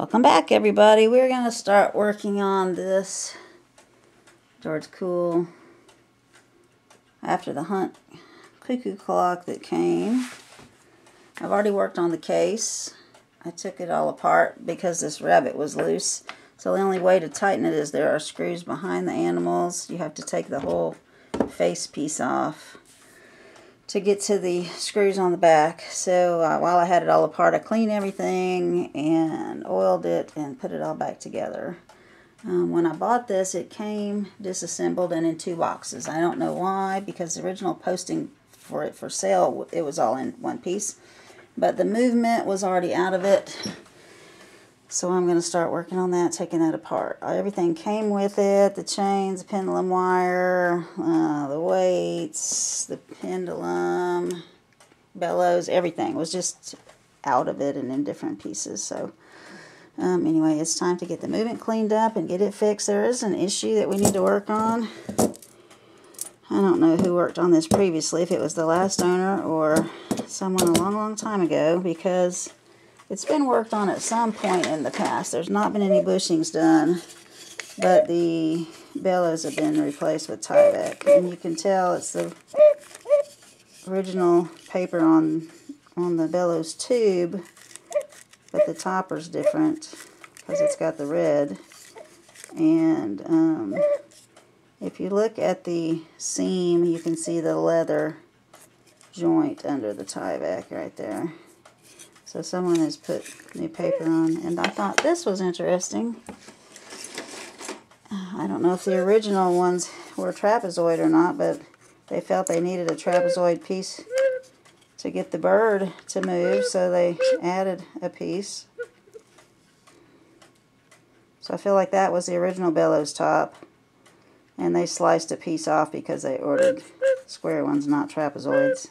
Welcome back, everybody. We're going to start working on this George Kuehl after the hunt cuckoo clock that came. I've already worked on the case. I took it all apart because this rabbit was loose. So the only way to tighten it is there are screws behind the animals. You have to take the whole face piece off to get to the screws on the back. So while I had it all apart, I cleaned everything and oiled it and put it all back together. When I bought this, it came disassembled and in 2 boxes. I don't know why, because the original posting for it for sale, it was all in one piece. But the movement was already out of it. So I'm going to start working on that, taking that apart. Everything came with it, the chains, the pendulum wire, the weights, the pendulum, bellows, everything was just out of it and in different pieces. So anyway, it's time to get the movement cleaned up and get it fixed. There is an issue that we need to work on. I don't know who worked on this previously, if it was the last owner or someone a long, long time ago, because it's been worked on at some point in the past. There's not been any bushings done, but the bellows have been replaced with Tyvek. And you can tell it's the original paper on the bellows tube, but the topper's different because it's got the red. And if you look at the seam, you can see the leather joint under the Tyvek right there. So someone has put new paper on, and I thought this was interesting. I don't know if the original ones were trapezoid or not, but they felt they needed a trapezoid piece to get the bird to move, so they added a piece. So I feel like that was the original bellows top, and they sliced a piece off because they ordered square ones, not trapezoids.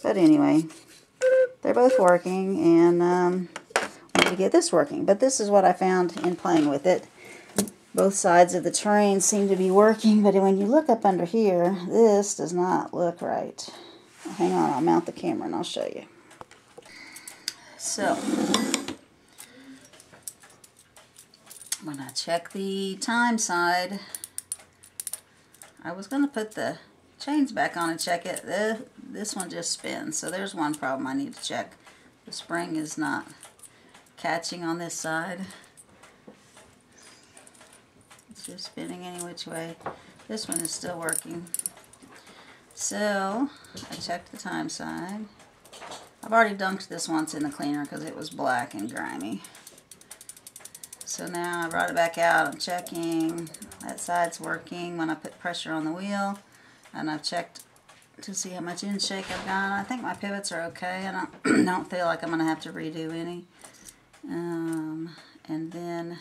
But anyway, they're both working, and I need to get this working. But this is what I found in playing with it. Both sides of the train seem to be working, but when you look up under here, this does not look right. Hang on, I'll mount the camera and I'll show you. So, when I check the time side, I was going to put the chains back on and check it. This one just spins, so there's one problem I need to check. The spring is not catching on this side. It's just spinning any which way. This one is still working. So I checked the time side. I've already dunked this once in the cleaner because it was black and grimy. So now I brought it back out. I'm checking. That side's working when I put pressure on the wheel. And I've checked to see how much inch shake I've got. I think my pivots are okay. I don't feel like I'm going to have to redo any. And then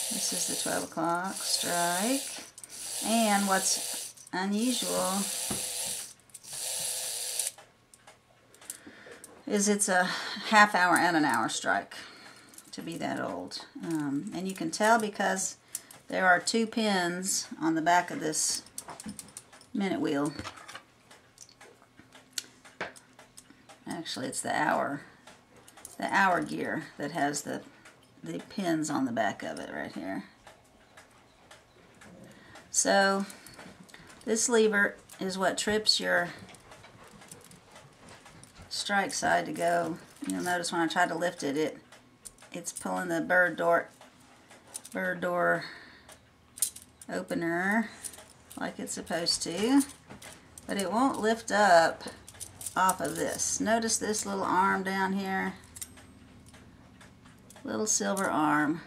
this is the 12 o'clock strike. And what's unusual is it's a half hour and an hour strike to be that old. And you can tell because there are 2 pins on the back of this minute wheel. Actually, it's the hour gear that has the pins on the back of it right here. So this lever is what trips your strike side to go. You'll notice when I try to lift it, it's pulling the bird door opener like it's supposed to, but it won't lift up off of this. Notice this little arm down here, little silver arm.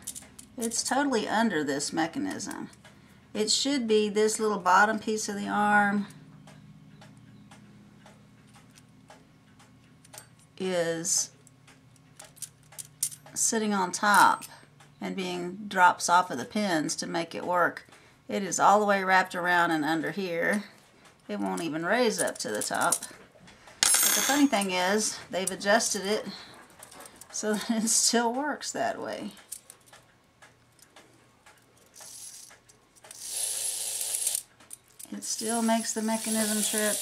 It's totally under this mechanism. It should be this little bottom piece of the arm is sitting on top and being drops off of the pins to make it work. It is all the way wrapped around and under here. It won't even raise up to the top. But the funny thing is, they've adjusted it so that it still works that way. it still makes the mechanism trip.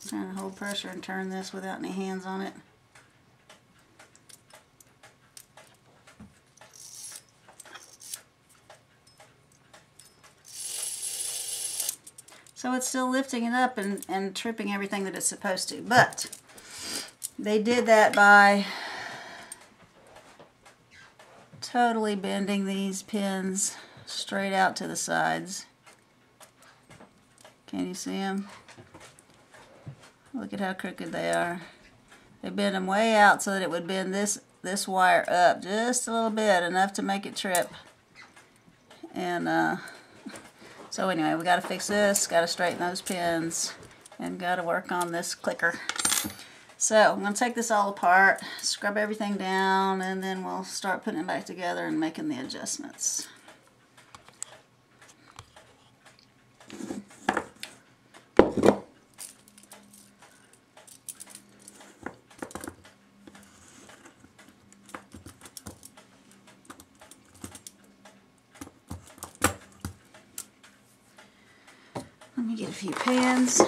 Trying to hold pressure and turn this without any hands on it. So it's still lifting it up and tripping everything that it's supposed to. But they did that by totally bending these pins straight out to the sides. Can you see them? Look at how crooked they are. They bent them way out so that it would bend this wire up just a little bit, enough to make it trip. And so anyway, we got to fix this, got to straighten those pins, and got to work on this clicker. So I'm going to take this all apart, scrub everything down, and then we'll start putting it back together and making the adjustments. Let me get a few pins.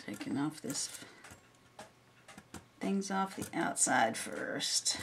Taking off things off the outside first.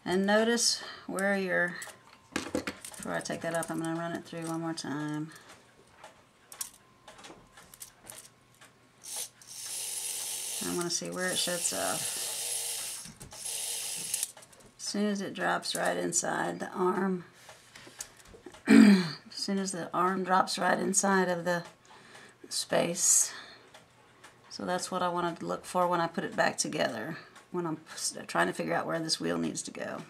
And notice where before I take that up, I'm going to run it through one more time. I want to see where it shuts off. As soon as it drops right inside the arm, as soon as the arm drops right inside of the space. So that's what I wanted to look for when I put it back together, when I'm trying to figure out where this wheel needs to go.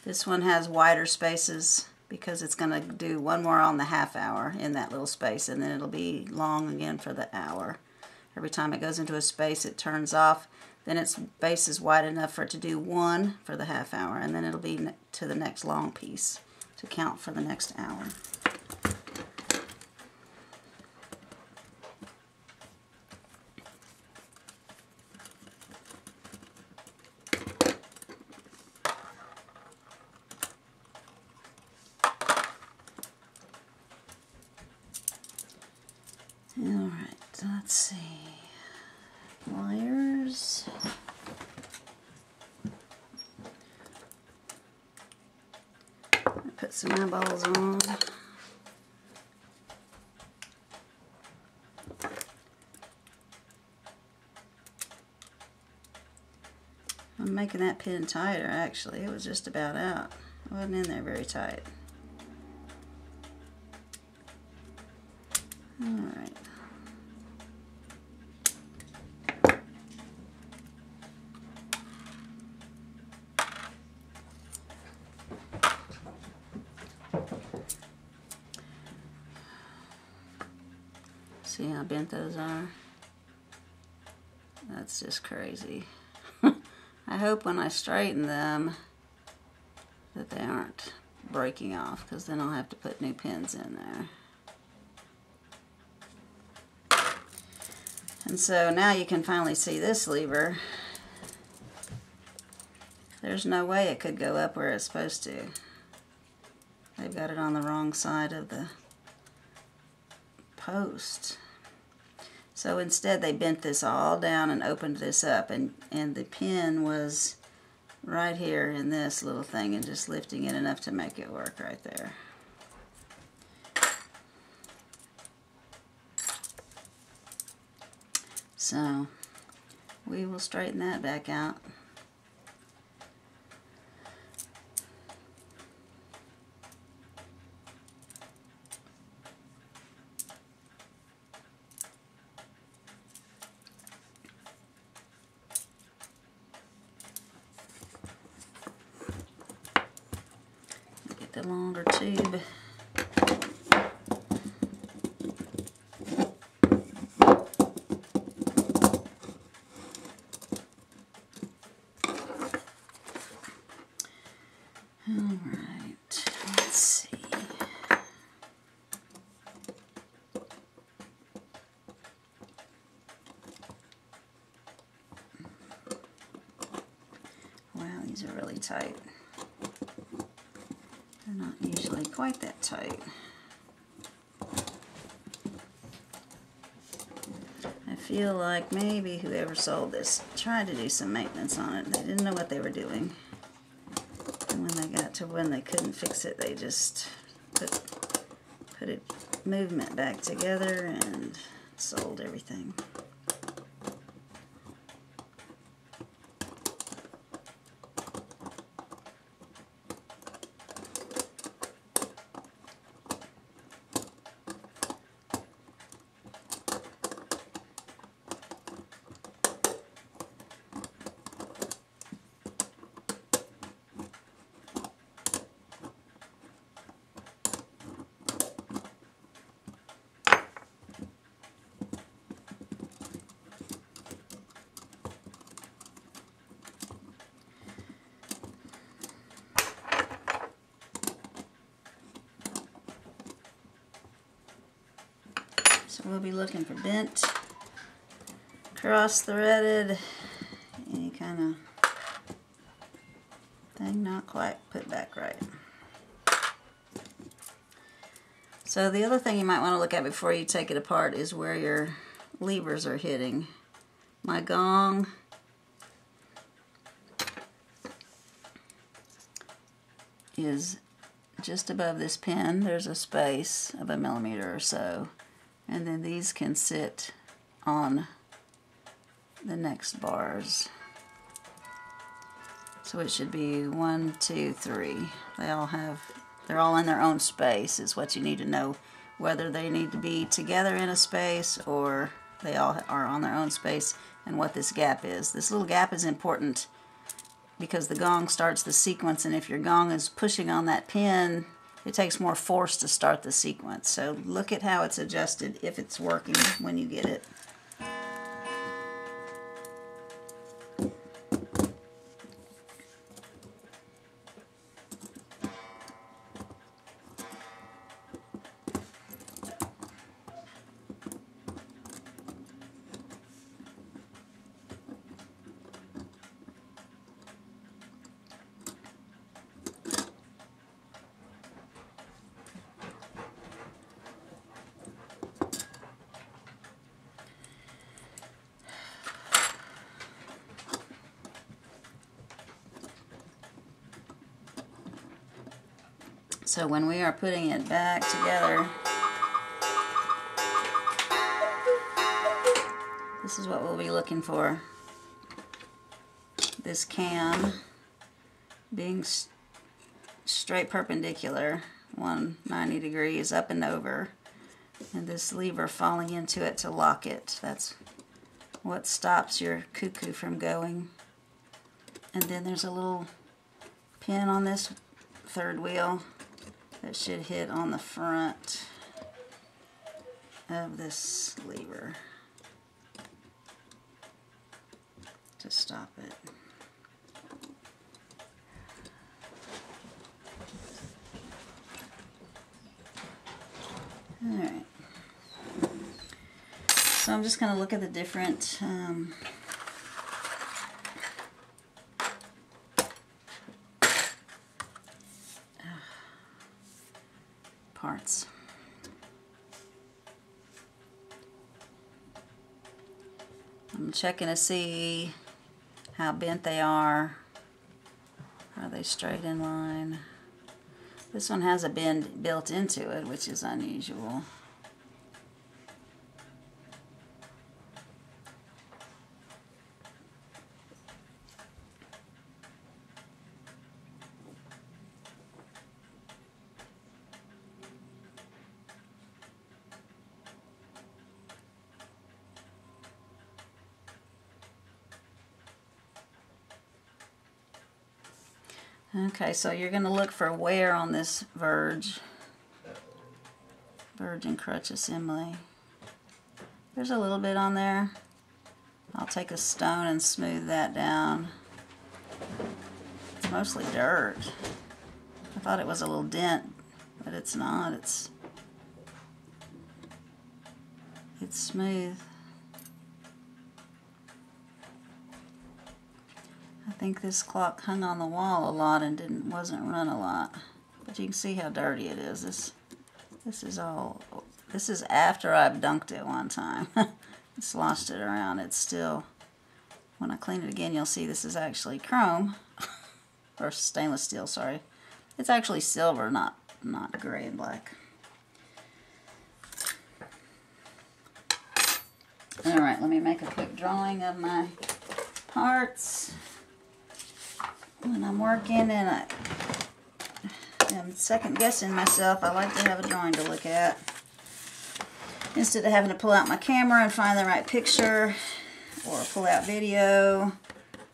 This one has wider spaces because it's going to do one more on the half hour in that little space, and then it'll be long again for the hour. Every time it goes into a space, it turns off. Then its base is wide enough for it to do one for the half hour, and then it'll be to the next long piece to count for the next hour. Alright, let's see. Wires. Put some eyeballs on. I'm making that pin tighter actually. It was just about out. It wasn't in there very tight. Alright. See how bent those are? That's just crazy. I hope when I straighten them that they aren't breaking off, because then I'll have to put new pins in there. And so now you can finally see this lever. There's no way it could go up where it's supposed to. They've got it on the wrong side of the post. So instead they bent this all down and opened this up, and the pin was right here in this little thing and just lifting it enough to make it work right there. So we will straighten that back out. Get the longer tube. Alright, let's see. Wow, these are really tight. They're not usually quite that tight. I feel like maybe whoever sold this tried to do some maintenance on it. They didn't know what they were doing. And when they got to when they couldn't fix it, they just put it movement back together and sold everything. So we'll be looking for bent, cross-threaded, any kind of thing not quite put back right. So the other thing you might want to look at before you take it apart is where your levers are hitting. My gong is just above this pin. There's a space of 1 millimeter or so. And then these can sit on the next bars. So it should be 1, 2, 3. They're all in their own space is what you need to know, whether they need to be together in a space or they all are on their own space, and what this gap is. This little gap is important because the gong starts the sequence, and if your gong is pushing on that pin, it takes more force to start the sequence. So look at how it's adjusted, if it's working when you get it. So when we are putting it back together, this is what we'll be looking for. This cam being straight perpendicular, 190 degrees up and over, and this lever falling into it to lock it. That's what stops your cuckoo from going. And then there's a little pin on this third wheel that should hit on the front of this lever to stop it. Alright, so I'm just going to look at the different parts. I'm checking to see how bent they are. Are they straight in line? This one has a bend built into it, which is unusual. Okay, so you're going to look for wear on this verge and crutch assembly. There's a little bit on there. I'll take a stone and smooth that down. It's mostly dirt. I thought it was a little dent, but it's not. It's smooth. I think this clock hung on the wall a lot and wasn't run a lot. But you can see how dirty it is. This is after I've dunked it one time. Sloshed it around. It's still, when I clean it again, you'll see this is actually chrome. Or stainless steel, sorry. It's actually silver, not gray and black. Alright, let me make a quick drawing of my parts. When I'm working and I am second guessing myself, I like to have a drawing to look at. Instead of having to pull out my camera and find the right picture or pull out video.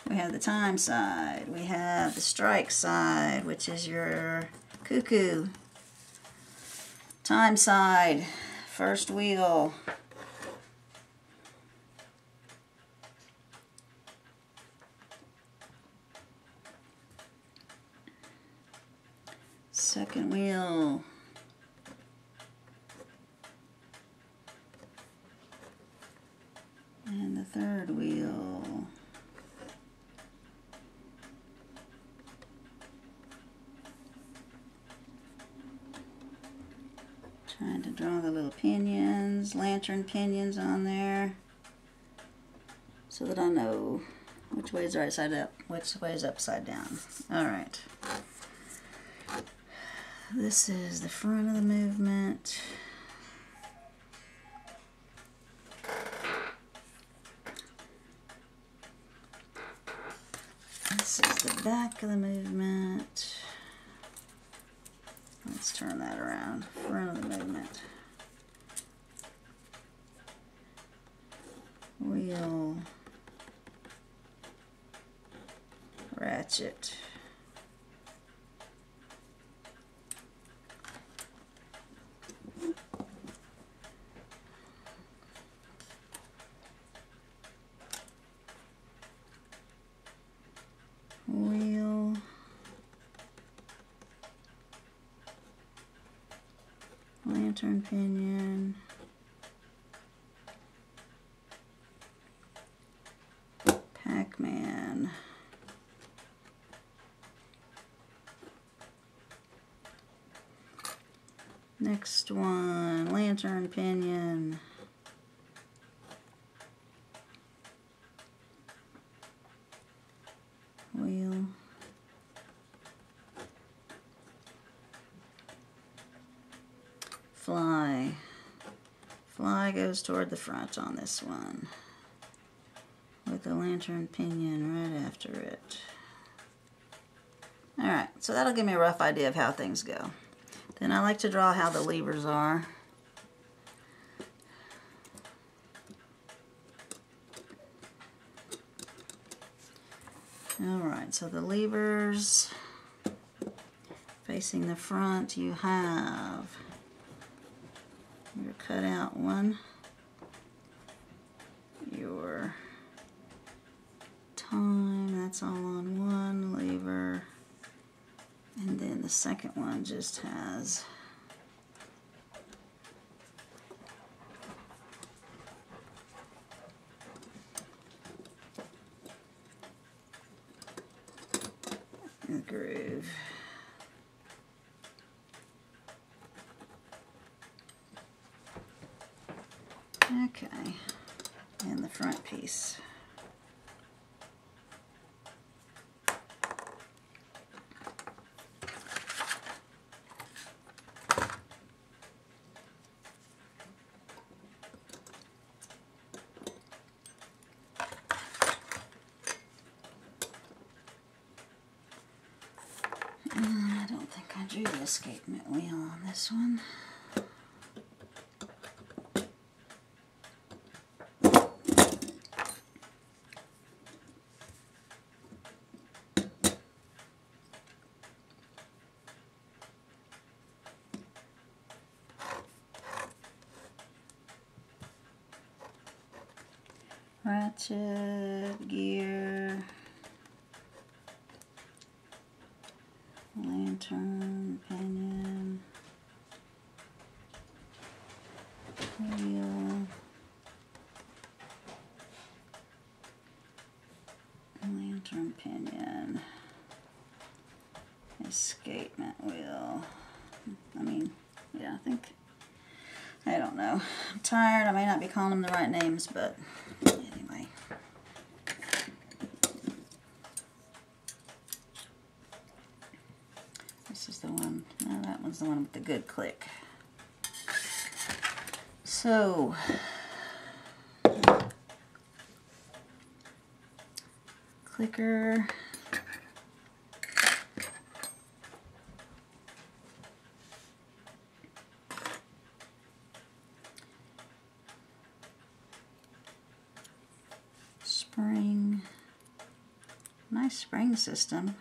We have the time side. We have the strike side, which is your Cuckoo. Time side, first wheel. Second wheel. And the third wheel. Trying to draw the little pinions, lantern pinions on there, so that I know which way is right side up, which way is upside down. Alright. This is the front of the movement. This is the back of the movement. Let's turn that around. Front of the movement. Wheel. Ratchet. Wheel. Lantern pinion. Pac-Man. Next one, lantern pinion. Wheel. Fly. Fly goes toward the front on this one, with the lantern pinion right after it. Alright, so that'll give me a rough idea of how things go. Then I like to draw how the levers are. Alright, so the levers facing the front, you have your cutout one, your time, that's all on one lever, and then the second one just has the groove. Okay, and the front piece. I don't think I drew the escapement wheel on this one. ratchet, gear, lantern, pinion, wheel, lantern, pinion, escapement wheel. I don't know. I'm tired. I may not be calling them the right names, but anyway. This is the one. No, that one's the one with the good click. So, clicker. Spring. Nice spring system.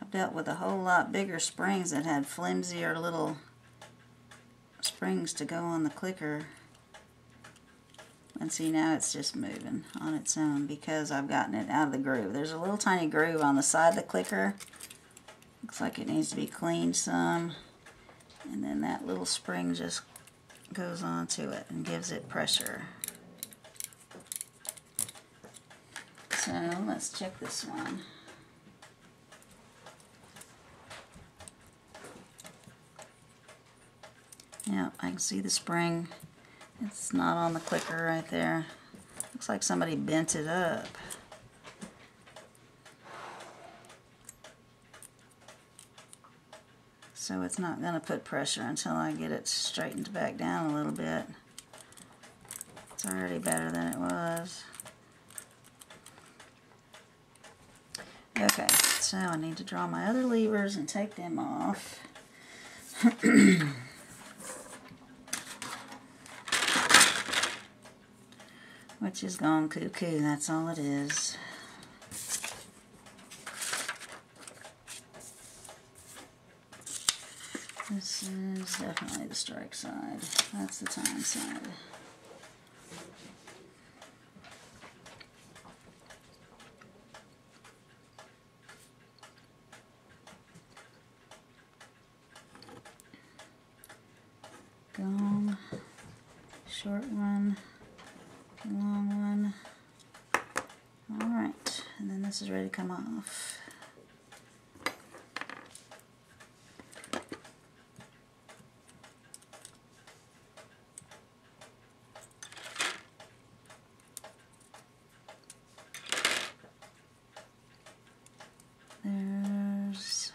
I've dealt with a whole lot bigger springs that had flimsier little springs to go on the clicker. And see, now it's just moving on its own because I've gotten it out of the groove. There's a little tiny groove on the side of the clicker. Looks like it needs to be cleaned some. And then that little spring just goes onto it and gives it pressure. So let's check this one. Yeah, I can see the spring. It's not on the clicker right there. Looks like somebody bent it up. So it's not going to put pressure until I get it straightened back down a little bit. It's already better than it was. Okay, so I need to draw my other levers and take them off. Which is gone cuckoo, that's all it is. This is definitely the strike side. That's the time side. Gone. Short one. Long one. Alright, and then this is ready to come off. There's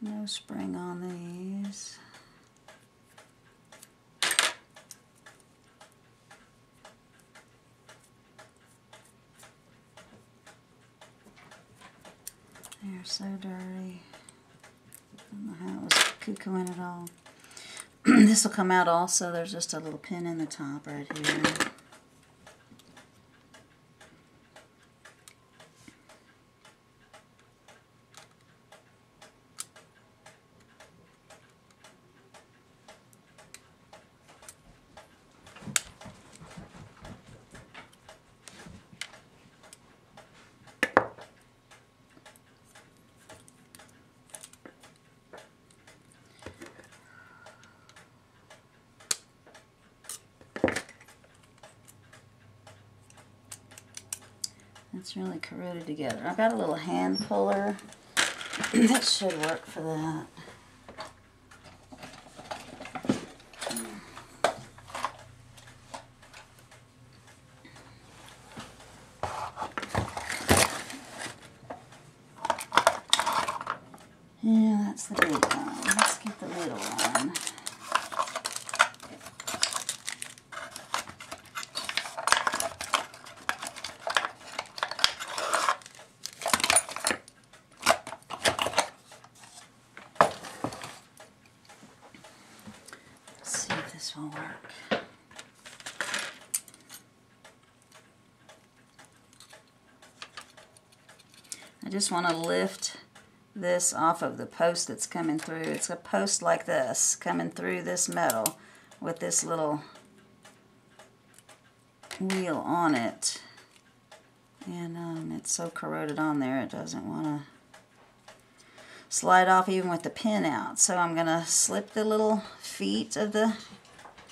no spring on these. They're so dirty. I don't know how it was cuckooing at all. This will come out also. There's just a little pin in the top right here. It's really corroded together. I've got a little hand puller that should work for that. Yeah, that's the big one. Let's get the little one. This will work. I just want to lift this off of the post that's coming through. It's a post like this coming through this metal with this little wheel on it. And it's so corroded on there it doesn't want to slide off even with the pin out. So I'm going to slip the little feet of the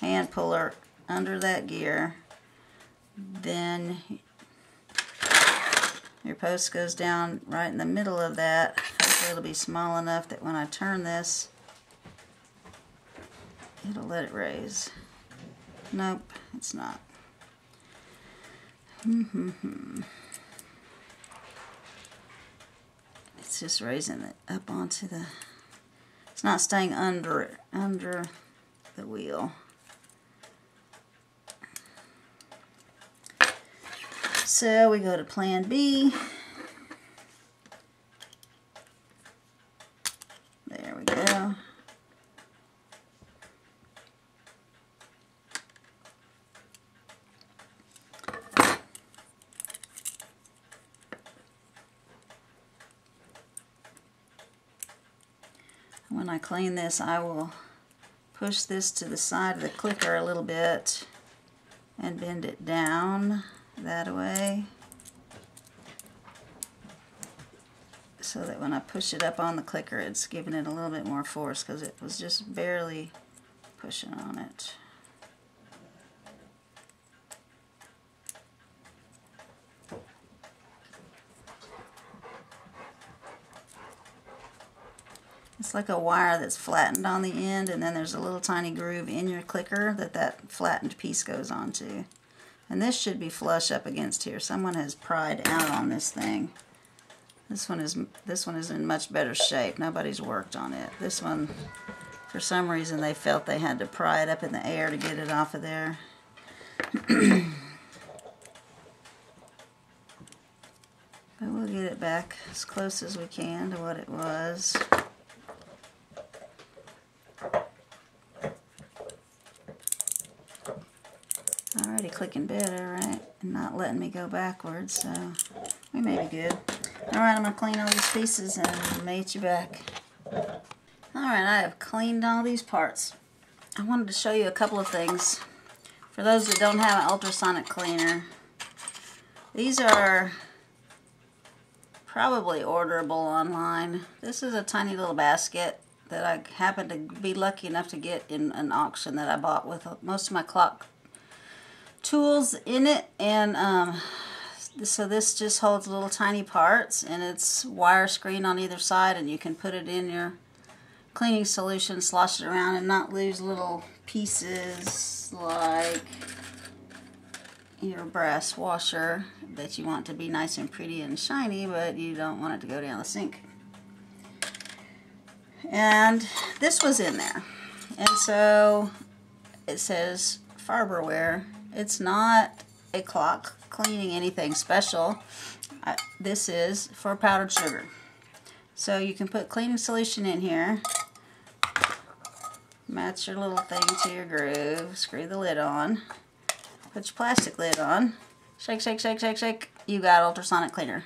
hand puller under that gear. Then your post goes down right in the middle of that. Hopefully it'll be small enough that when I turn this, it'll let it raise. Nope, it's not. It's just raising it up onto the, it's not staying under the wheel. So we go to plan B. There we go. When I clean this, I will push this to the side of the clicker a little bit and bend it down that way so that when I push it up on the clicker, it's giving it a little bit more force because it was just barely pushing on it. It's like a wire that's flattened on the end, and then there's a little tiny groove in your clicker that flattened piece goes onto. And this should be flush up against here. Someone has pried out on this thing. This one is in much better shape. Nobody's worked on it. This one, for some reason, they felt they had to pry it up in the air to get it off of there. But we'll get it back as close as we can to what it was. Already clicking better, right? And not letting me go backwards, so we may be good. Alright, I'm going to clean all these pieces and meet you back. Alright, I have cleaned all these parts. I wanted to show you a couple of things. For those that don't have an ultrasonic cleaner, these are probably orderable online. This is a tiny little basket that I happened to be lucky enough to get in an auction that I bought with most of my clock tools in it, and so this just holds little tiny parts, and it's wire screen on either side, and you can put it in your cleaning solution, slosh it around, and not lose little pieces like your brass washer that you want to be nice and pretty and shiny, but you don't want it to go down the sink. And this was in there, and so it says Farberware. It's not a clock cleaning anything special. This is for powdered sugar. So you can put cleaning solution in here, match your little thing to your groove, screw the lid on, put your plastic lid on, shake, shake, shake, shake, shake. You got ultrasonic cleaner.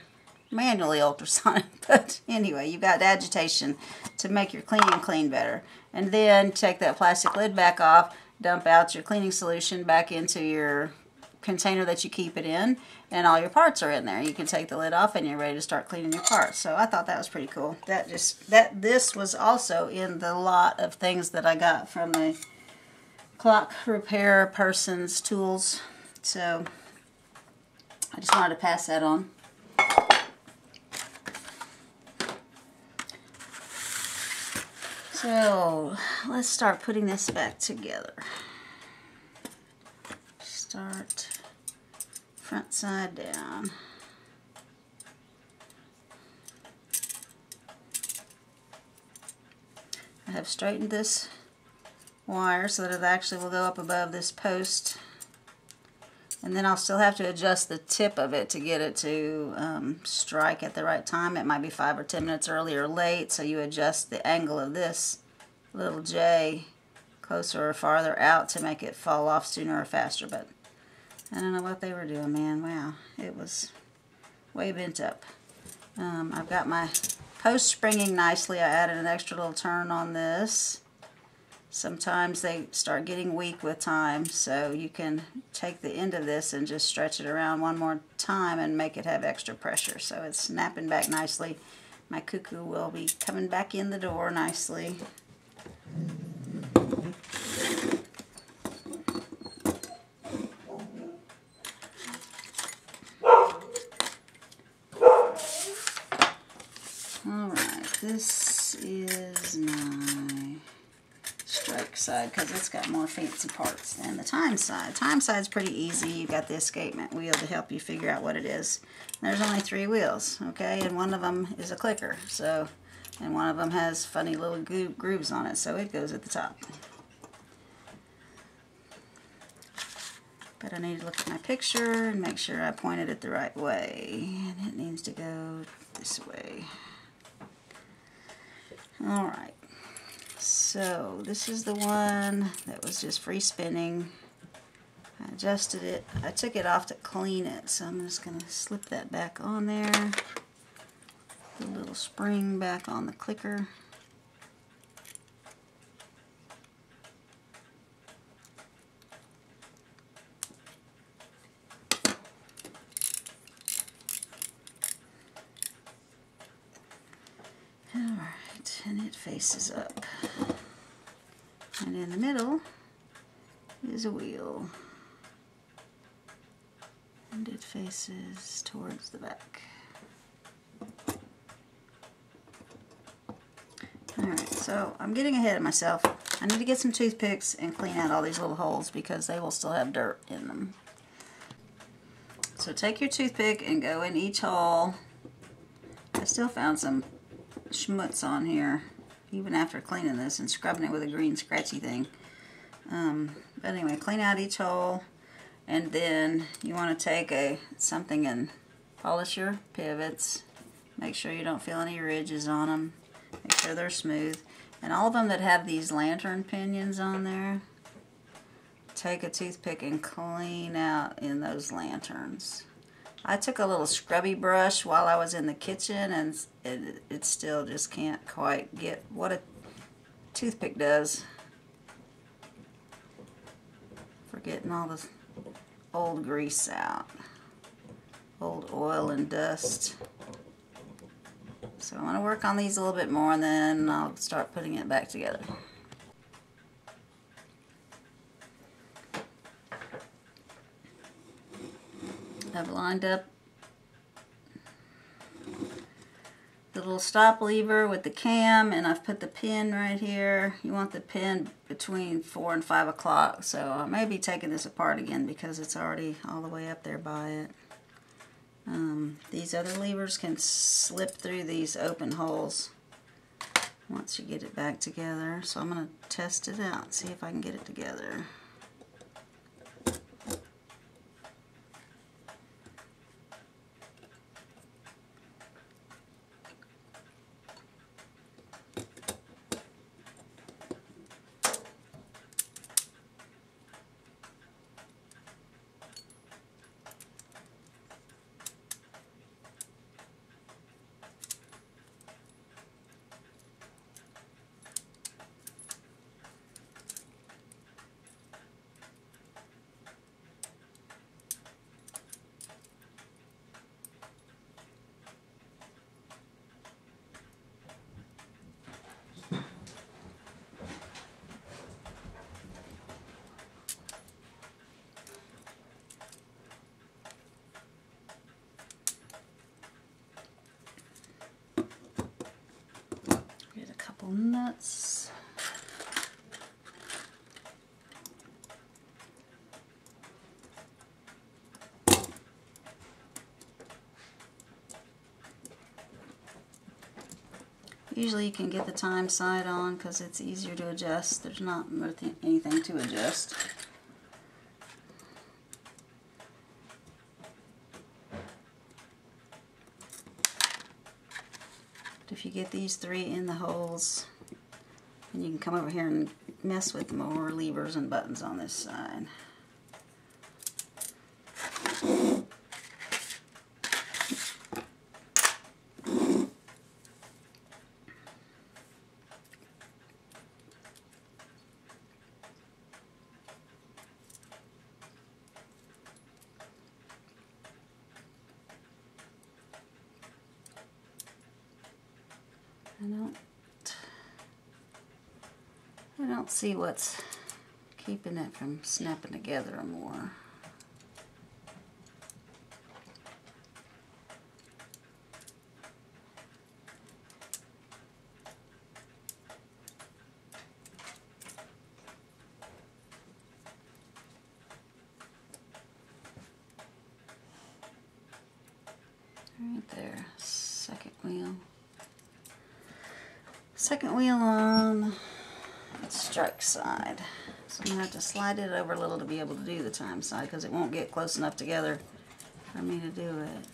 Manually ultrasonic, but anyway, you've got agitation to make your cleaning clean better. And then take that plastic lid back off, dump out your cleaning solution back into your container that you keep it in, and all your parts are in there. You can take the lid off and you're ready to start cleaning your parts. So I thought that was pretty cool. This was also in the lot of things that I got from the clock repair person's tools. So I just wanted to pass that on. So let's start putting this back together. Start front side down. I have straightened this wire so that it actually will go up above this post, and then I'll still have to adjust the tip of it to get it to strike at the right time. It might be 5 or 10 minutes early or late, so you adjust the angle of this little J closer or farther out to make it fall off sooner or faster. But I don't know what they were doing, man. Wow, it was way bent up. I've got my post springing nicely. I added an extra little turn on this. Sometimes they start getting weak with time, so you can take the end of this and just stretch it around one more time and make it have extra pressure. So it's snapping back nicely. My Cuckoo will be coming back in the door nicely. Alright, this is my strike side because it's got more fancy parts than the time side. Time side's pretty easy. You've got the escapement wheel to help you figure out what it is. There's only 3 wheels, okay, and one of them is a clicker, so, and one of them has funny little grooves on it, so it goes at the top. But I need to look at my picture and make sure I pointed it the right way, and it needs to go this way. Alright, so this is the one that was just free spinning. I adjusted it. I took it off to clean it, so I'm just going to slip that back on there. The little spring back on the clicker. Alright, and it faces up. And in the middle is a wheel. And it faces towards the back. Alright, so I'm getting ahead of myself. I need to get some toothpicks and clean out all these little holes because they will still have dirt in them. So take your toothpick and go in each hole. I still found some schmutz on here, even after cleaning this and scrubbing it with a green scratchy thing. But anyway, clean out each hole, and then you want to take something and polish your pivots. Make sure you don't feel any ridges on them. Make sure they're smooth. And all of them that have these lantern pinions on there, take a toothpick and clean out in those lanterns. I took a little scrubby brush while I was in the kitchen, and it still just can't quite get what a toothpick does for getting all the old grease out, old oil and dust. So I'm going to work on these a little bit more, and then I'll start putting it back together. I've lined up the little stop lever with the cam, and I've put the pin right here. You want the pin between 4 and 5 o'clock, so I may be taking this apart again because it's already all the way up there by it. These other levers can slip through these open holes once you get it back together, so I'm going to test it out and see if I can get it together. Nuts. Usually you can get the time side on because it's easier to adjust. There's not anything to adjust. If you get these 3 in the holes, and you can come over here and mess with more levers and buttons on this side. I don't see what's keeping it from snapping together more. Right there, second wheel. Second wheel on the strike side. So I'm going to have to slide it over a little to be able to do the time side because it won't get close enough together for me to do it.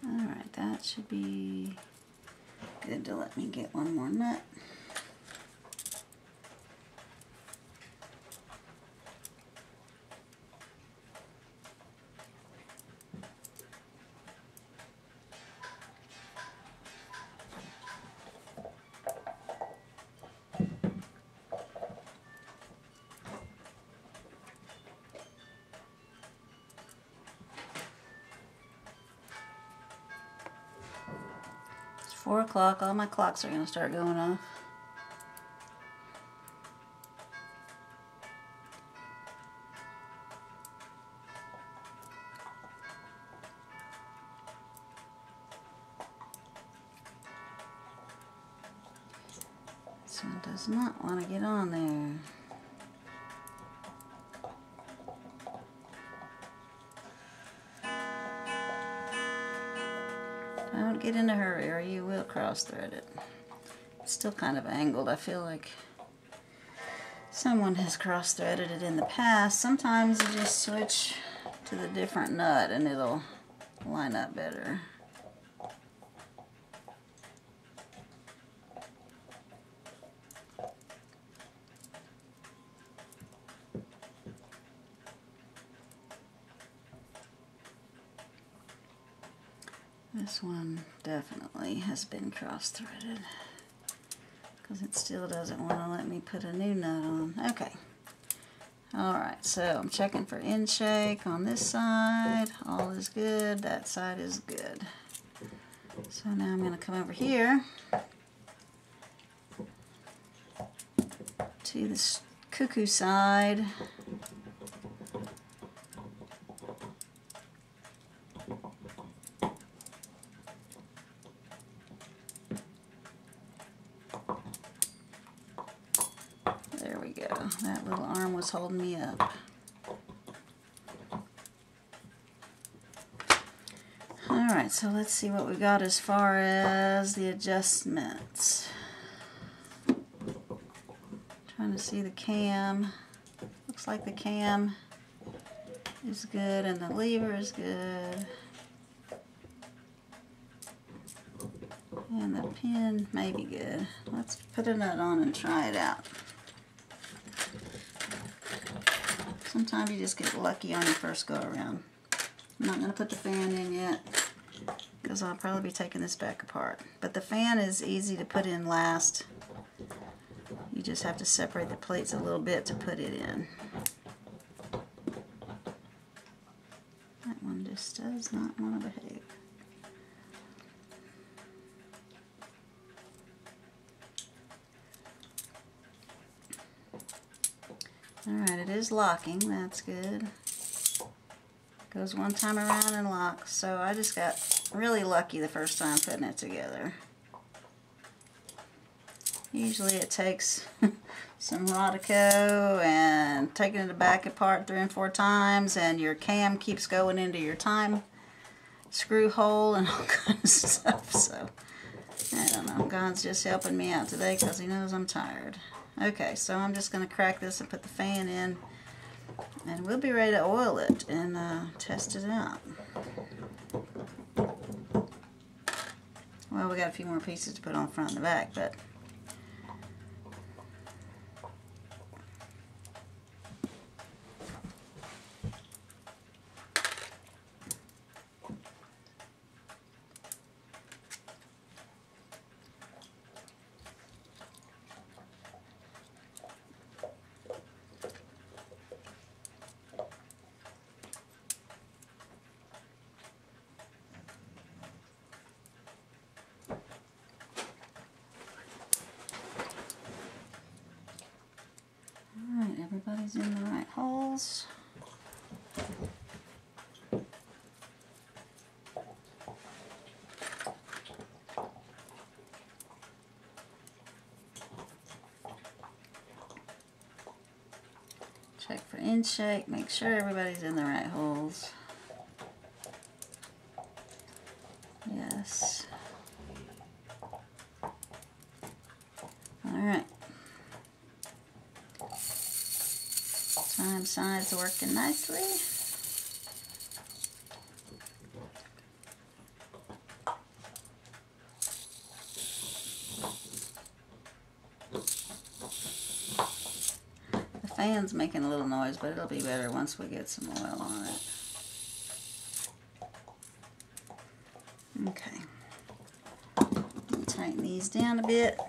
Alright, that should be good to let me get one more nut. It's 4 o'clock, all my clocks are going to start going off. This one does not want to get on there. Don't get in a hurry or you will cross thread it. It's still kind of angled. I feel like someone has cross threaded it in the past. Sometimes you just switch to the different nut and it'll line up better. This one definitely has been cross-threaded because it still doesn't want to let me put a new nut on. Okay. Alright, so I'm checking for end shake on this side. All is good. That side is good. So now I'm going to come over here to this Cuckoo side. There we go. That little arm was holding me up. Alright, so let's see what we got as far as the adjustments. Trying to see the cam. Looks like the cam is good and the lever is good. And the pin may be good. Let's put a nut on and try it out. Sometimes you just get lucky on your first go around. I'm not going to put the fan in yet because I'll probably be taking this back apart. But the fan is easy to put in last. You just have to separate the plates a little bit to put it in. That one just does not want to behave. Alright, it is locking, that's good. Goes one time around and locks, so I just got really lucky the first time putting it together. Usually it takes some Rodico and taking it back apart 3 and 4 times, and your cam keeps going into your time screw hole and all kinds of stuff. So I don't know, God's just helping me out today because he knows I'm tired. Okay, so I'm just going to crack this and put the fan in, and we'll be ready to oil it and test it out. Well, we got a few more pieces to put on the front and the back, but everybody's in the right holes. Check for end shake, make sure everybody's in the right holes. Yes. Alright. Time side's working nicely. The fan's making a little noise, but it'll be better once we get some oil on it. Okay. Let me tighten these down a bit.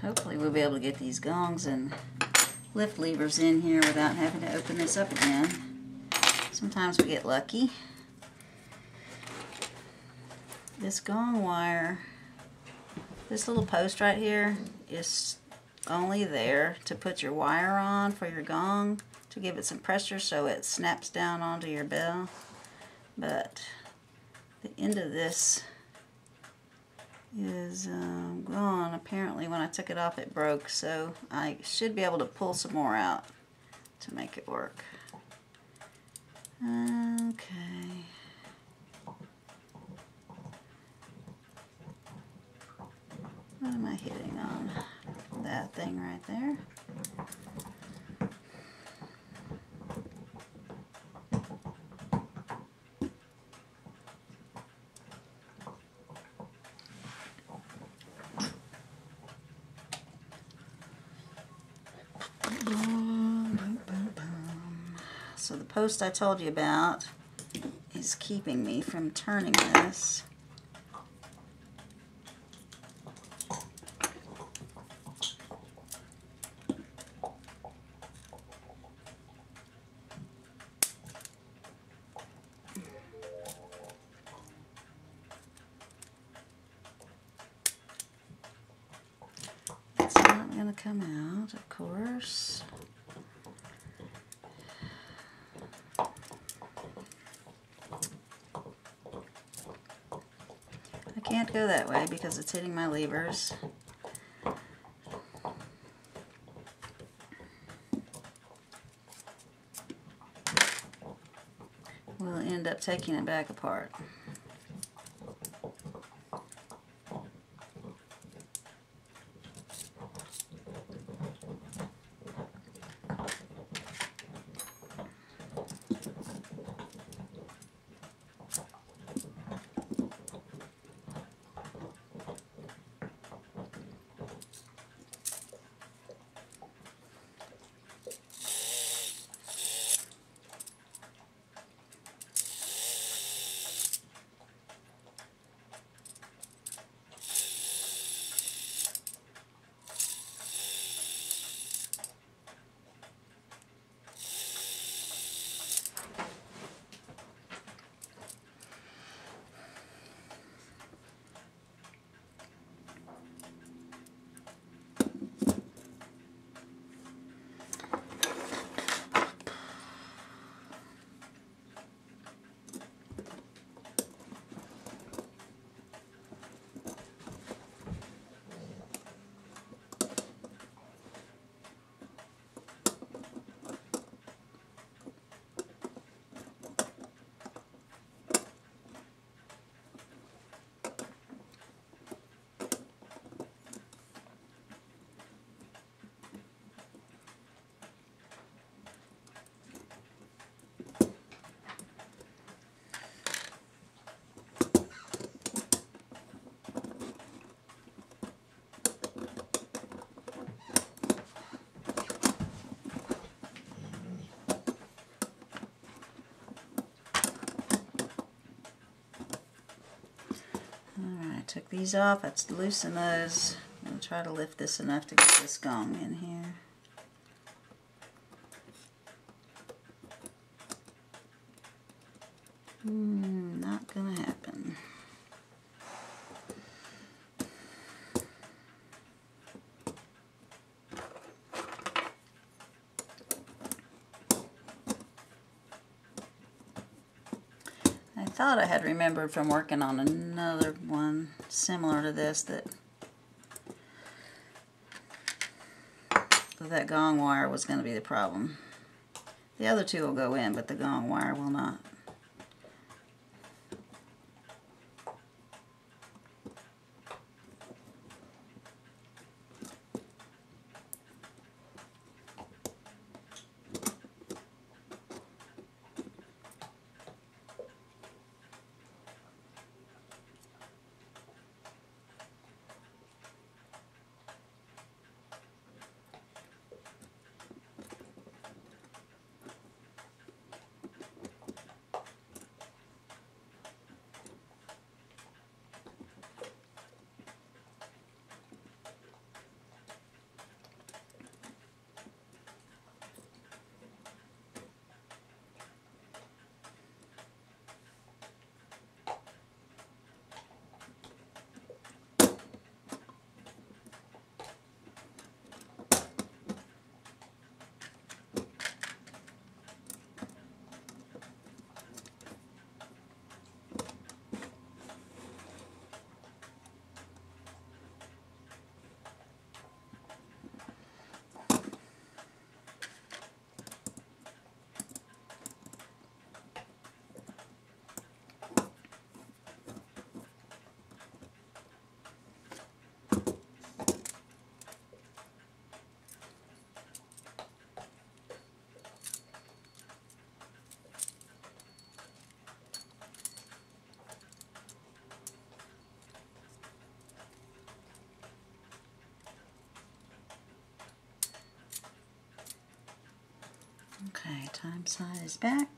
Hopefully we'll be able to get these gongs and lift levers in here without having to open this up again. Sometimes we get lucky. This gong wire, this little post right here is only there to put your wire on for your gong to give it some pressure so it snaps down onto your bell. But the end of this is gone. Apparently when I took it off it broke, so I should be able to pull some more out to make it work. Okay. What am I hitting on? That thing right there. So the post I told you about is keeping me from turning this. It's not going to come out, of course. I can't go that way because it's hitting my levers. We'll end up taking it back apart. Took these off. Let's loosen those. I'm going to try to lift this enough to get this gong in here. Not going to happen. I thought I had remembered from working on another one similar to this that that gong wire was going to be the problem. The other two will go in, but the gong wire will not. Okay, time size back.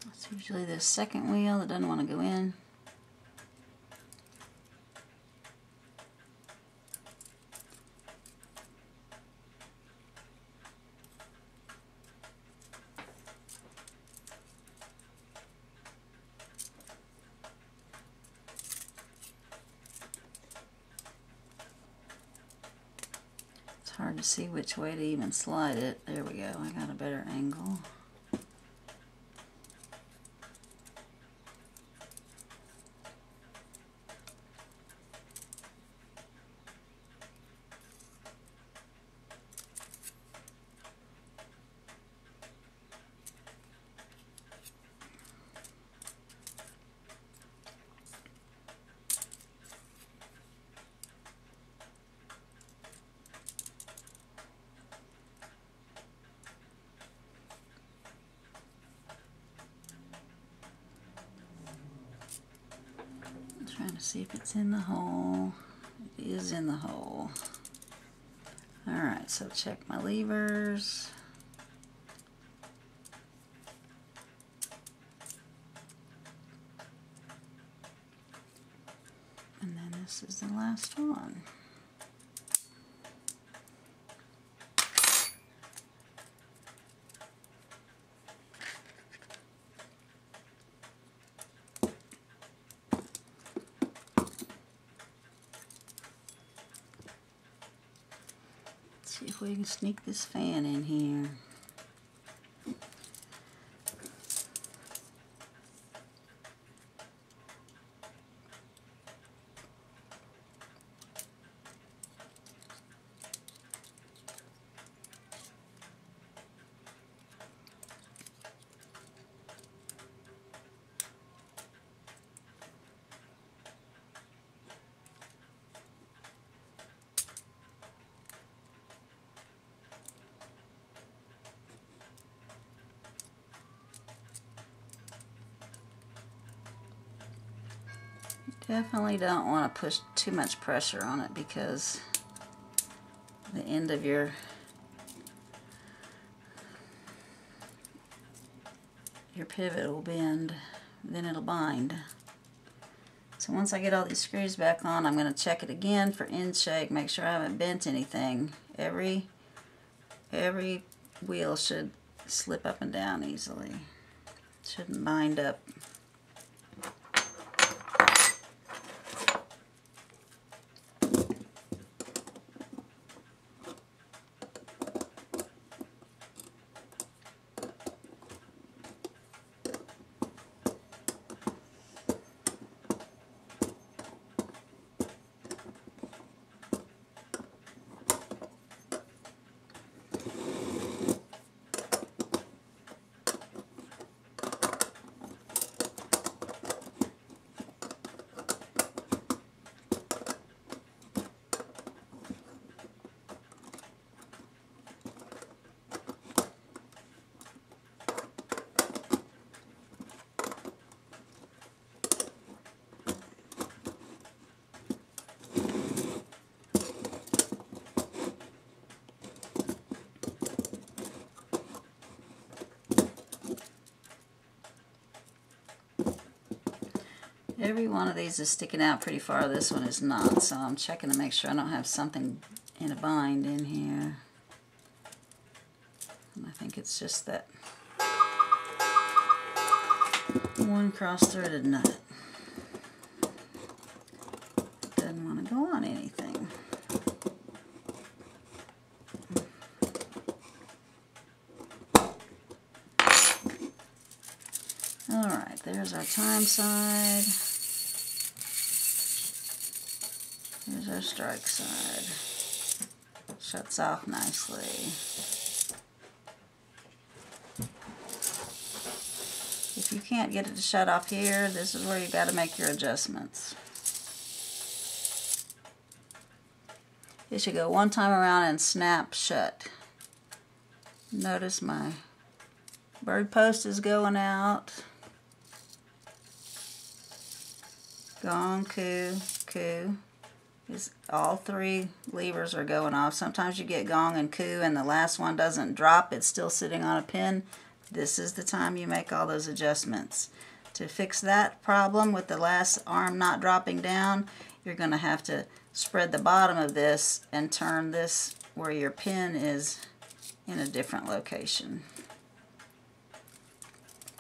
It's usually the second wheel that doesn't want to go in. It's hard to see which way to even slide it. There we go. I got a better angle. Trying to see if it's in the hole. It is in the hole. Alright, so check my levers. And then this is the last one. See if we can sneak this fan in here. Definitely don't want to push too much pressure on it because the end of your pivot will bend, then it'll bind. So once I get all these screws back on, I'm going to check it again for end shake, make sure I haven't bent anything. Every wheel should slip up and down easily. Shouldn't bind up. Every one of these is sticking out pretty far. This one is not, so I'm checking to make sure I don't have something in a bind in here. And I think it's just that one cross-threaded nut. It doesn't want to go on anything. Alright, there's our time side. Here's our strike side. Shuts off nicely. If you can't get it to shut off here, this is where you got to make your adjustments. It should go one time around and snap shut. Notice my bird post is going out. Gong, coo, coo. All three levers are going off. Sometimes you get gong and coo and the last one doesn't drop. It's still sitting on a pin. This is the time you make all those adjustments. To fix that problem with the last arm not dropping down, you're going to have to spread the bottom of this and turn this where your pin is in a different location.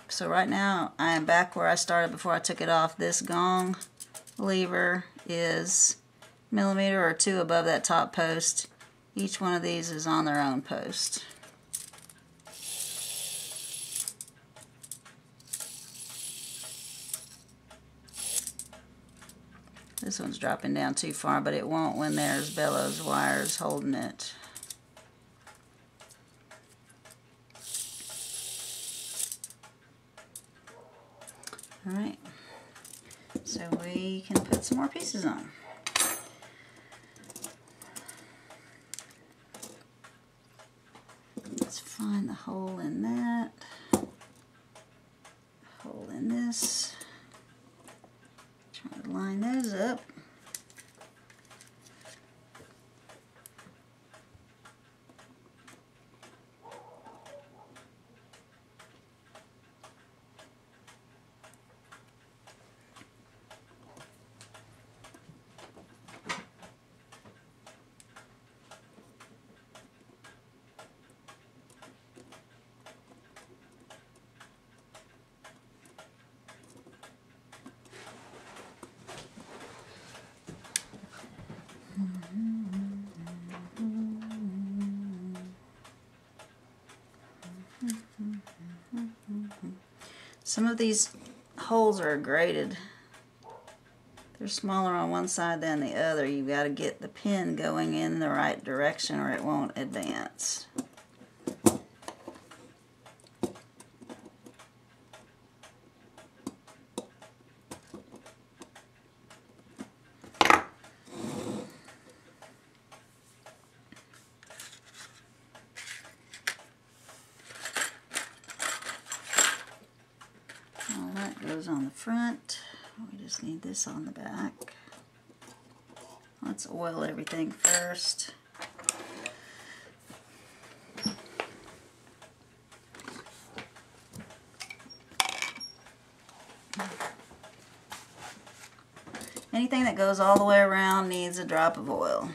So right now I am back where I started before I took it off. This gong lever is millimeter or two above that top post. Each one of these is on their own post. This one's dropping down too far, but it won't when there's bellows wires holding it. Alright, so we can put some more pieces on. Let's find the hole in that, hole in this. Try to line those up. Some of these holes are graded. They're smaller on one side than the other. You've got to get the pin going in the right direction or it won't advance. All that goes on the front. We just need this on the back. Let's oil everything first. Anything that goes all the way around needs a drop of oil.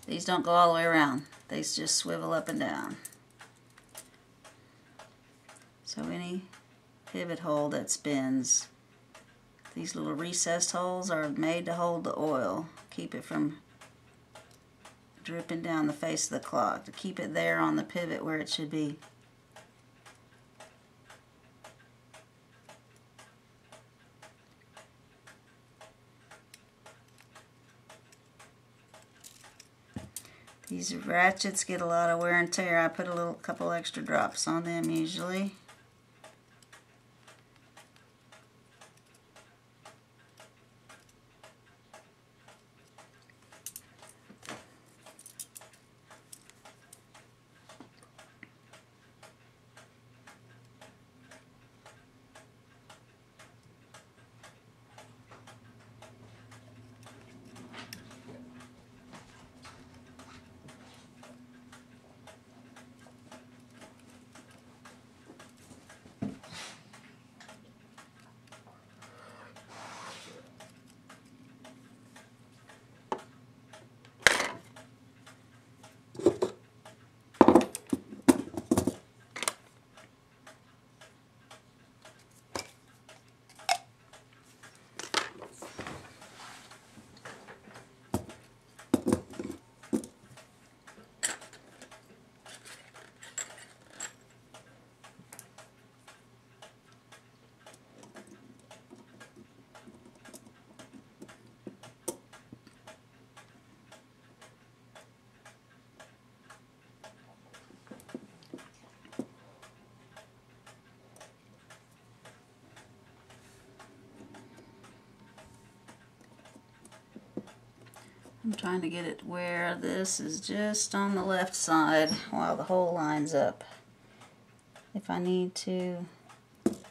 These don't go all the way around. They just swivel up and down. So any pivot hole that spins, these little recessed holes are made to hold the oil. Keep it from dripping down the face of the clock, to keep it there on the pivot where it should be. These ratchets get a lot of wear and tear. I put a couple extra drops on them usually. I'm trying to get it where this is just on the left side while the hole lines up. If I need to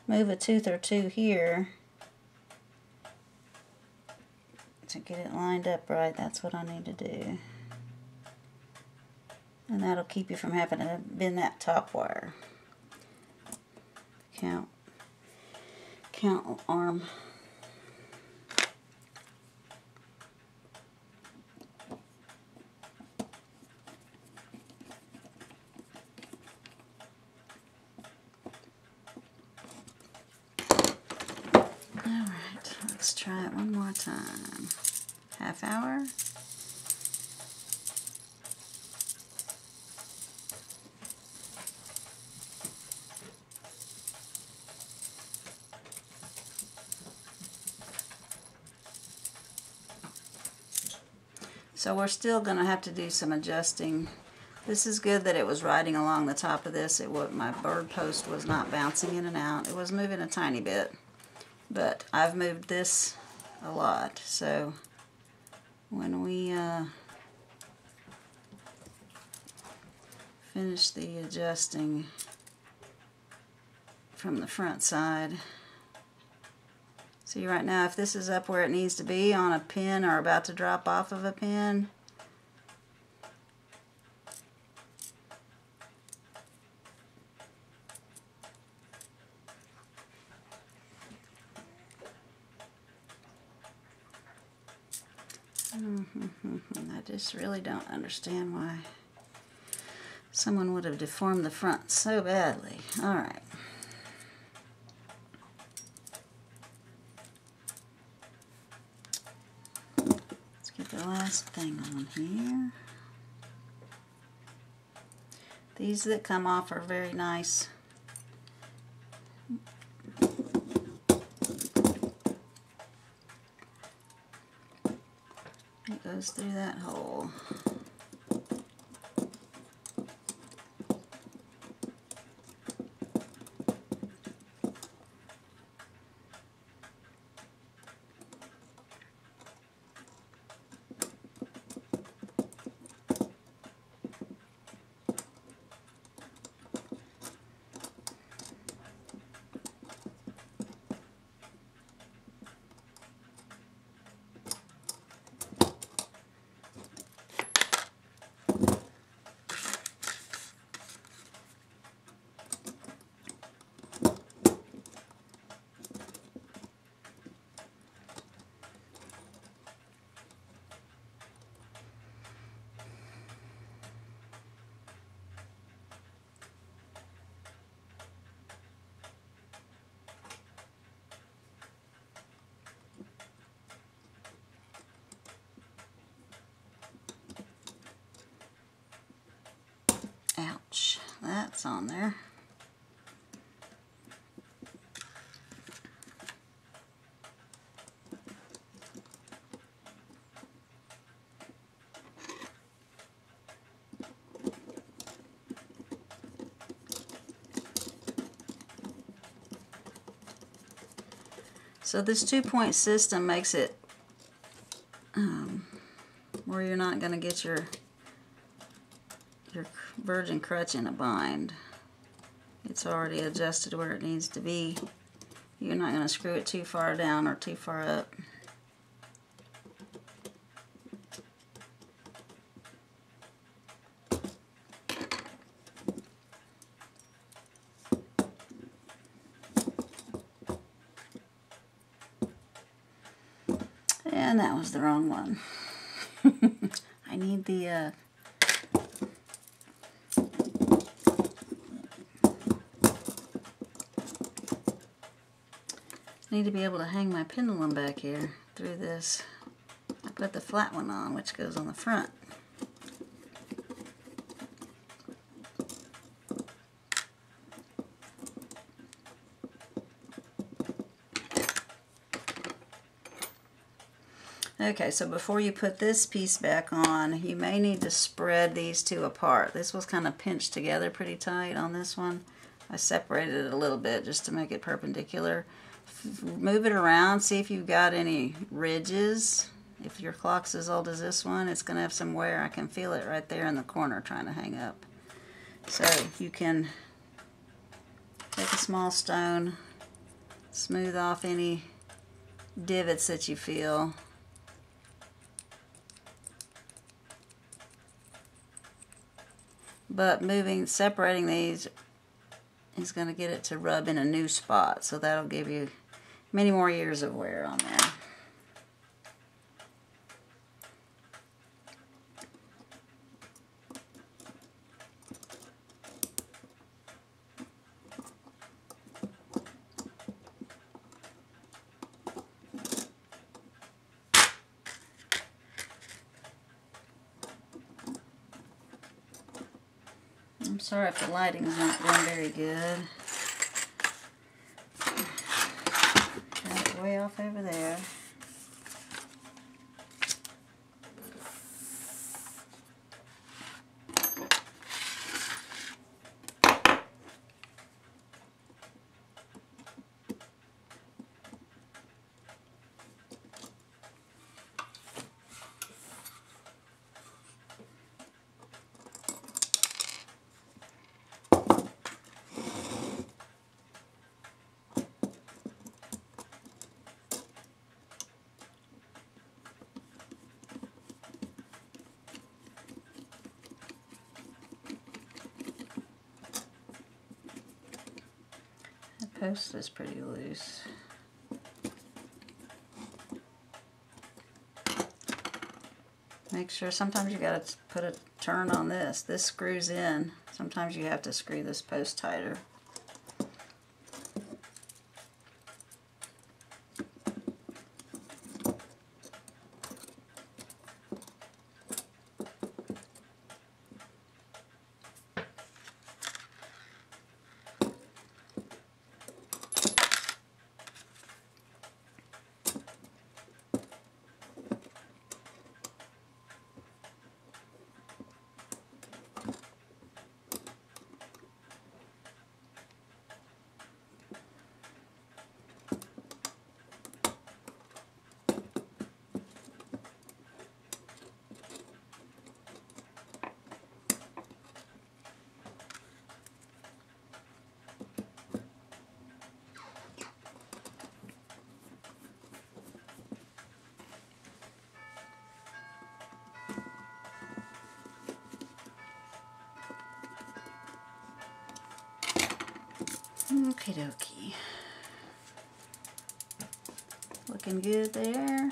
move a tooth or two here to get it lined up right, that's what I need to do. And that'll keep you from having to bend that top wire. Count arm. Let's try it one more time. Half hour. So we're still going to have to do some adjusting. This is good that it was riding along the top of this. My bird post was not bouncing in and out. It was moving a tiny bit. But I've moved this a lot, so when we finish the adjusting from the front side, see right now if this is up where it needs to be on a pin or about to drop off of a pin, I just really don't understand why someone would have deformed the front so badly. Alright. Let's get the last thing on here. These that come off are very nice It goes through that hole. Ouch, that's on there. So this 2-point system makes it where you're not going to get your virgin crutch in a bind. It's already adjusted where it needs to be. You're not going to screw it too far down or too far up. And that was the wrong one. I need the need to be able to hang my pendulum back here through this. I put the flat one on, which goes on the front. Okay, so before you put this piece back on, you may need to spread these two apart. This was kind of pinched together pretty tight on this one. I separated it a little bit just to make it perpendicular. Move it around, see if you've got any ridges. If your clock's as old as this one, it's going to have some wear. I can feel it right there in the corner trying to hang up. So you can take a small stone, smooth off any divots that you feel. But separating these is going to get it to rub in a new spot, so that'll give you many more years of wear on there. I'm sorry if the lighting's not doing very good. Got it way off over there. The post is pretty loose. Make sure, sometimes you got to put a turn on this. This screws in. Sometimes you have to screw this post tighter. Okie dokie. Looking good there.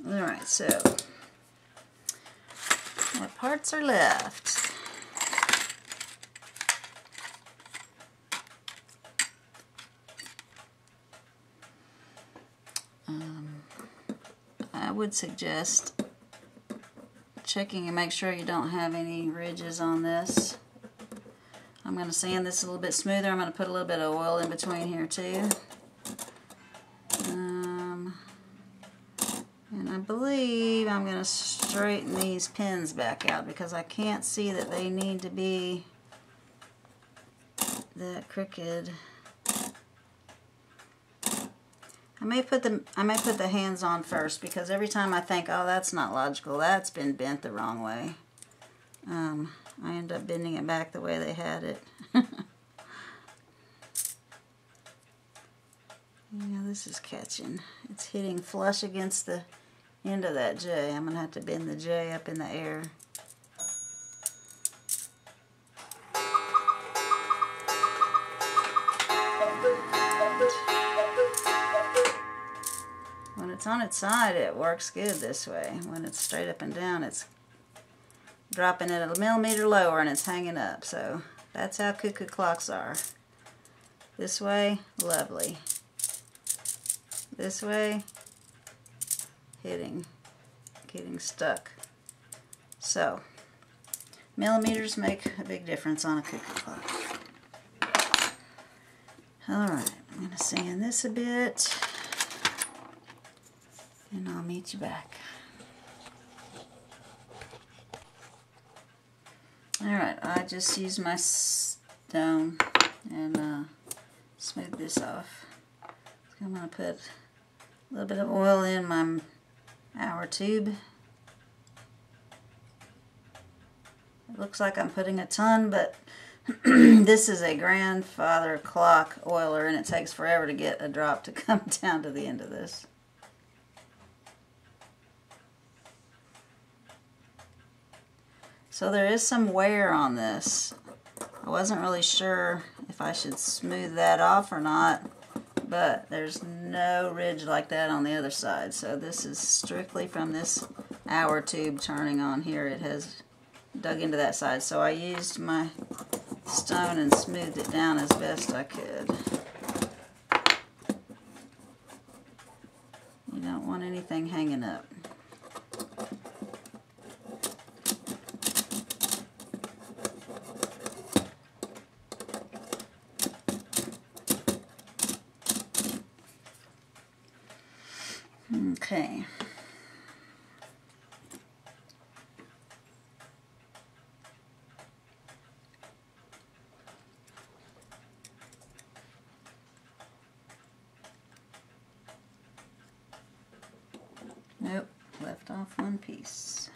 Alright, so what parts are left? I would suggest checking and make sure you don't have any ridges on this. I'm going to sand this a little bit smoother. I'm going to put a little bit of oil in between here too. And I believe I'm going to straighten these pins back out because I can't see that they need to be that crooked. I may put the hands on first because every time I think, oh, that's not logical, that's been bent the wrong way, I end up bending it back the way they had it. Yeah, this is catching. It's hitting flush against the end of that J. I'm going to have to bend the J up in the air. When it's on its side, it works good this way. When it's straight up and down, it's dropping it a millimeter lower and it's hanging up. So that's how cuckoo clocks are. This way, lovely. This way, getting stuck. So, millimeters make a big difference on a cuckoo clock. Alright, I'm going to sand this a bit, and I'll meet you back. Alright, I just used my stone and smooth this off. So I'm going to put a little bit of oil in my hour tube. It looks like I'm putting a ton, but this is a grandfather clock oiler and it takes forever to get a drop to come down to the end of this. So there is some wear on this. I wasn't really sure if I should smooth that off or not, but there's no ridge like that on the other side. So this is strictly from this hour tube turning on here. It has dug into that side. So I used my stone and smoothed it down as best I could. You don't want anything hanging up. Okay. Nope, left off one piece.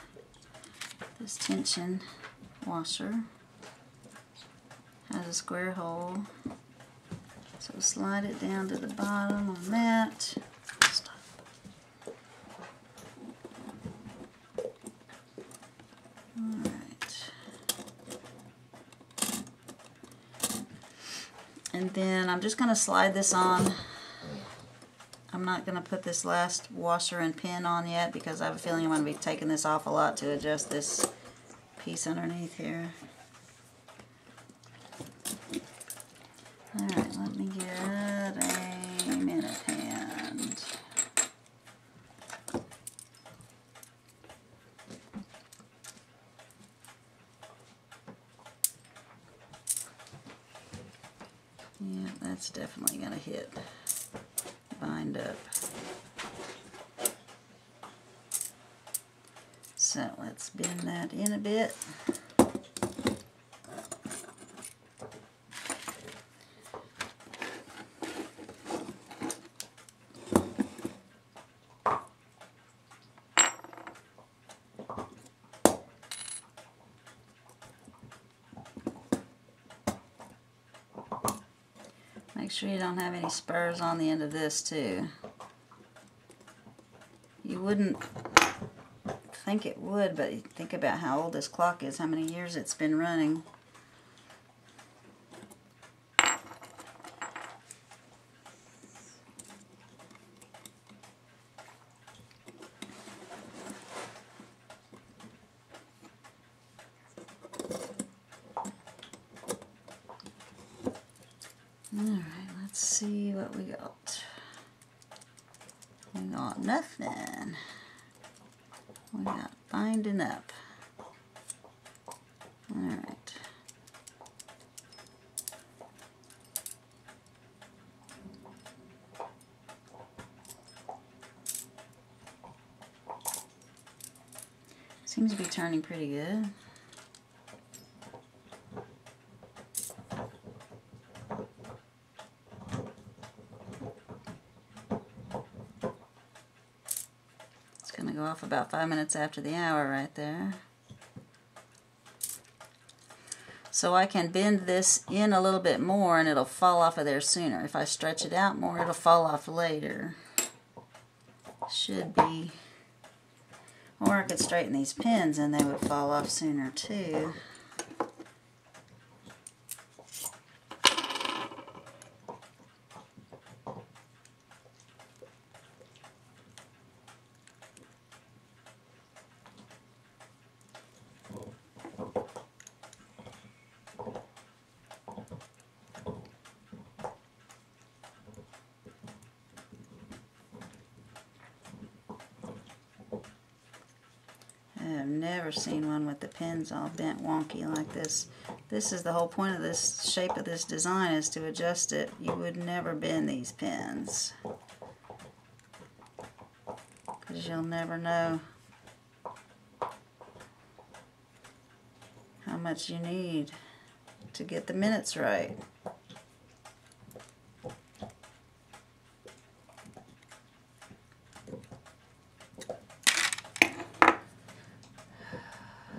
This tension washer has a square hole, so slide it down to the bottom on that. And then I'm just going to slide this on. I'm not going to put this last washer and pin on yet because I have a feeling I'm going to be taking this off a lot to adjust this piece underneath here. Alright, let me get a minute hand. Yeah, that's definitely going to hit, bind up. So let's bend that in a bit. Make sure you don't have any spurs on the end of this too. You wouldn't think it would, but think about how old this clock is, how many years it's been running. Alright, let's see what we got. We got nothing. We got binding up. Alright. Seems to be turning pretty good. Going to go off about 5 minutes after the hour right there. So I can bend this in a little bit more and it'll fall off of there sooner. If I stretch it out more, it'll fall off later. Should be. Or I could straighten these pins and they would fall off sooner too. I've never seen one with the pins all bent wonky like this. This is the whole point of this shape of this design, is to adjust it. You would never bend these pins, because you'll never know how much you need to get the minutes right.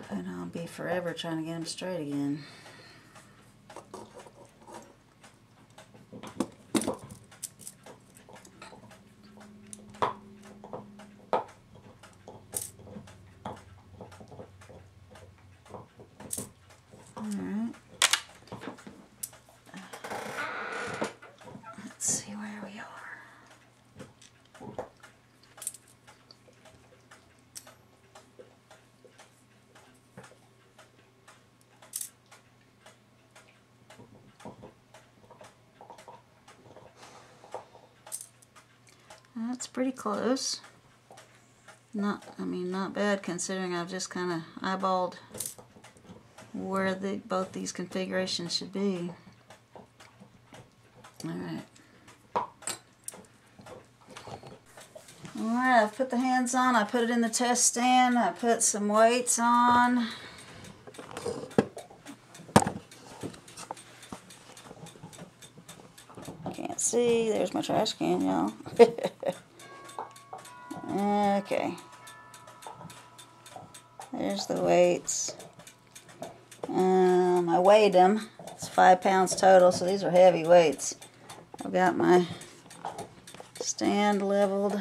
And I'll be forever trying to get them straight again. Alright. Let's see where we are. That's pretty close. Not bad considering I've just kind of eyeballed where both these configurations should be. Alright. Alright, I've put the hands on, I put it in the test stand, I put some weights on. Can't see, there's my trash can, y'all. Okay. There's the weights. I weighed them. It's 5 pounds total, so these are heavy weights. I've got my stand leveled.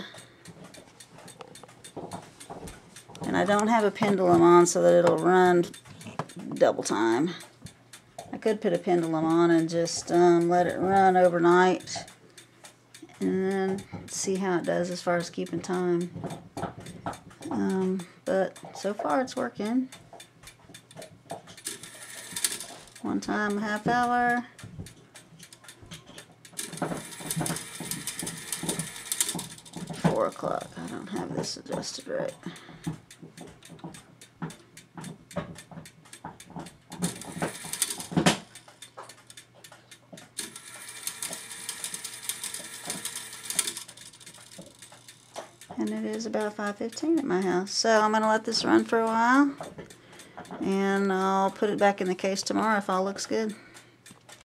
And I don't have a pendulum on so that it'll run double time. I could put a pendulum on and just let it run overnight and then see how it does as far as keeping time. But so far it's working. One time, half hour. Four o'clock. I don't have this adjusted right. And it is about 5:15 at my house. So I'm going to let this run for a while. And I'll put it back in the case tomorrow if all looks good.